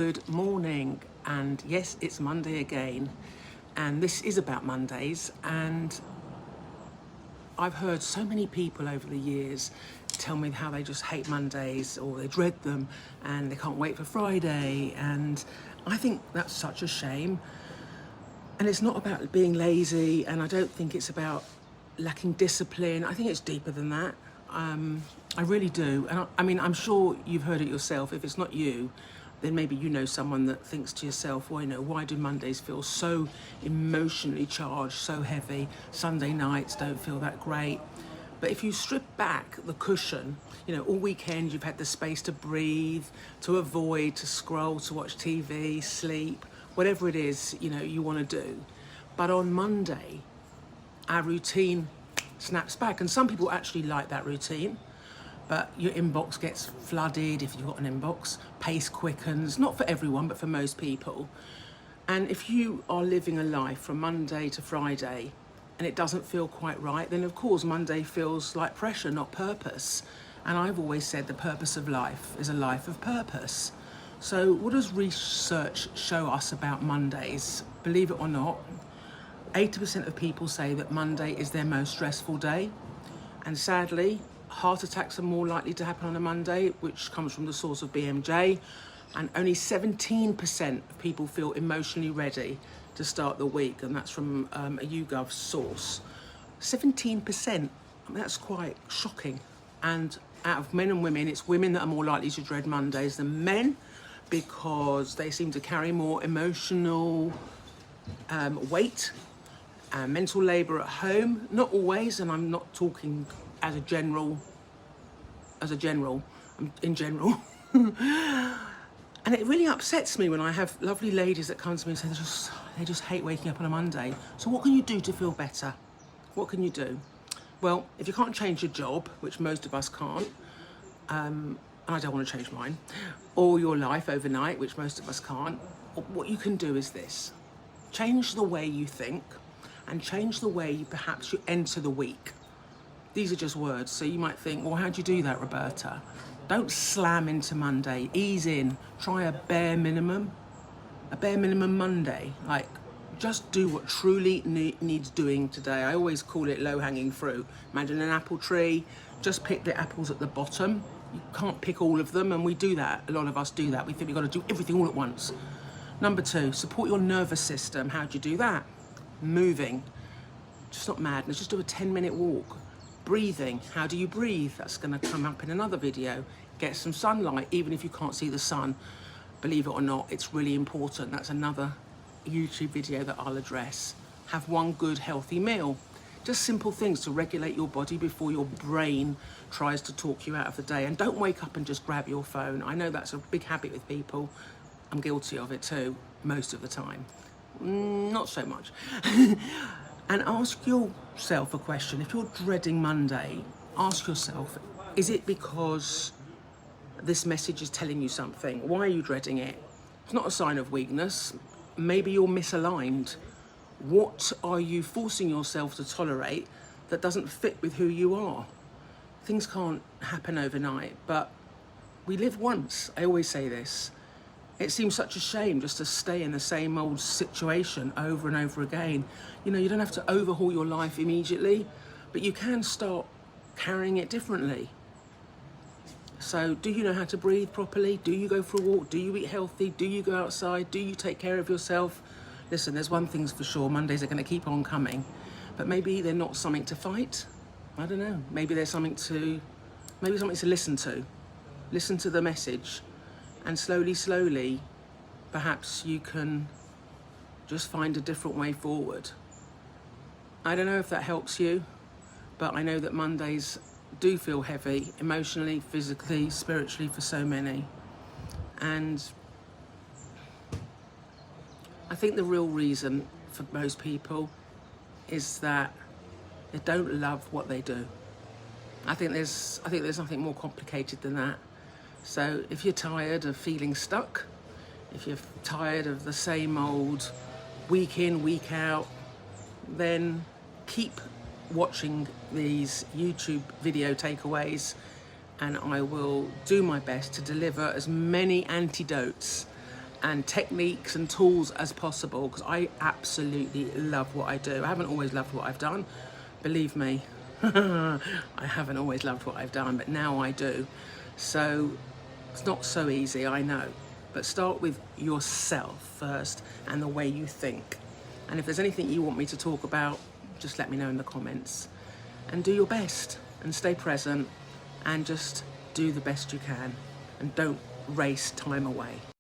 Good morning, and yes, it's Monday again, and this is about Mondays. And I've heard so many people over the years tell me how they just hate Mondays or they dread them and they can't wait for Friday, and I think that's such a shame. And it's not about being lazy, and I don't think it's about lacking discipline. I think it's deeper than that. I really do. And I mean, I'm sure you've heard it yourself. If it's not you, then maybe you know someone that thinks to yourself, well, why do Mondays feel so emotionally charged, so heavy? Sunday nights don't feel that great. But if you strip back the cushion, all weekend you've had the space to breathe, to avoid, to scroll, to watch TV, sleep, whatever it is, you want to do. But on Monday, our routine snaps back. And some people actually like that routine. But your inbox gets flooded if you've got an inbox. Pace quickens, not for everyone, but for most people. And if you are living a life from Monday to Friday and it doesn't feel quite right, then of course Monday feels like pressure, not purpose. And I've always said the purpose of life is a life of purpose. So what does research show us about Mondays? Believe it or not, 80% of people say that Monday is their most stressful day. And sadly, heart attacks are more likely to happen on a Monday, which comes from the source of BMJ, and only 17% of people feel emotionally ready to start the week, and that's from a YouGov source. 17%, I mean, that's quite shocking. And out of men and women, it's women that are more likely to dread Mondays than men, because they seem to carry more emotional weight and mental labour at home. Not always, and I'm not talking as a general, in general. And it really upsets me when I have lovely ladies that come to me and say they just hate waking up on a Monday. So what can you do to feel better? What can you do? Well, if you can't change your job, which most of us can't, and I don't want to change mine, or your life overnight, which most of us can't, what you can do is this. Change the way you think and change the way perhaps you enter the week. These are just words, so you might think, well, how do you do that, Roberta? Don't slam into Monday, ease in, try a bare minimum Monday. Like, just do what truly needs doing today. I always call it low-hanging fruit. Imagine an apple tree, just pick the apples at the bottom. You can't pick all of them, and we do that. A lot of us do that. We think we've got to do everything all at once. Number 2, support your nervous system. How do you do that? Moving. Just not madness, just do a 10-minute walk. Breathing. How do you breathe? That's going to come up in another video. Get some sunlight, even if you can't see the sun. Believe it or not, it's really important. That's another YouTube video that I'll address. Have one good healthy meal. Just simple things to regulate your body before your brain tries to talk you out of the day. And don't wake up and just grab your phone. I know that's a big habit with people. I'm guilty of it too, most of the time. Not so much. And ask yourself a question. If you're dreading Monday, ask yourself, is it because this message is telling you something? Why are you dreading it? It's not a sign of weakness. Maybe you're misaligned. What are you forcing yourself to tolerate that doesn't fit with who you are? Things can't happen overnight, but we live once. I always say this. It seems such a shame just to stay in the same old situation over and over again. You don't have to overhaul your life immediately, but you can start carrying it differently. So do you know how to breathe properly? Do you go for a walk? Do you eat healthy? Do you go outside? Do you take care of yourself? Listen, there's one thing's for sure, Mondays are going to keep on coming, but maybe they're not something to fight. I don't know. Maybe there's something to listen to. Listen to the message. And slowly, perhaps you can just find a different way forward. I don't know if that helps you, but I know that Mondays do feel heavy, emotionally, physically, spiritually, for so many. And I think the real reason for most people is that they don't love what they do. I think there's nothing more complicated than that. So if you're tired of feeling stuck, if you're tired of the same old week in, week out, then keep watching these YouTube video takeaways and I will do my best to deliver as many antidotes and techniques and tools as possible, because I absolutely love what I do. I haven't always loved what I've done, believe me. I haven't always loved what I've done, but now I do. So it's not so easy, I know, but start with yourself first and the way you think. And if there's anything you want me to talk about, just let me know in the comments. And do your best and stay present and just do the best you can, and don't race time away.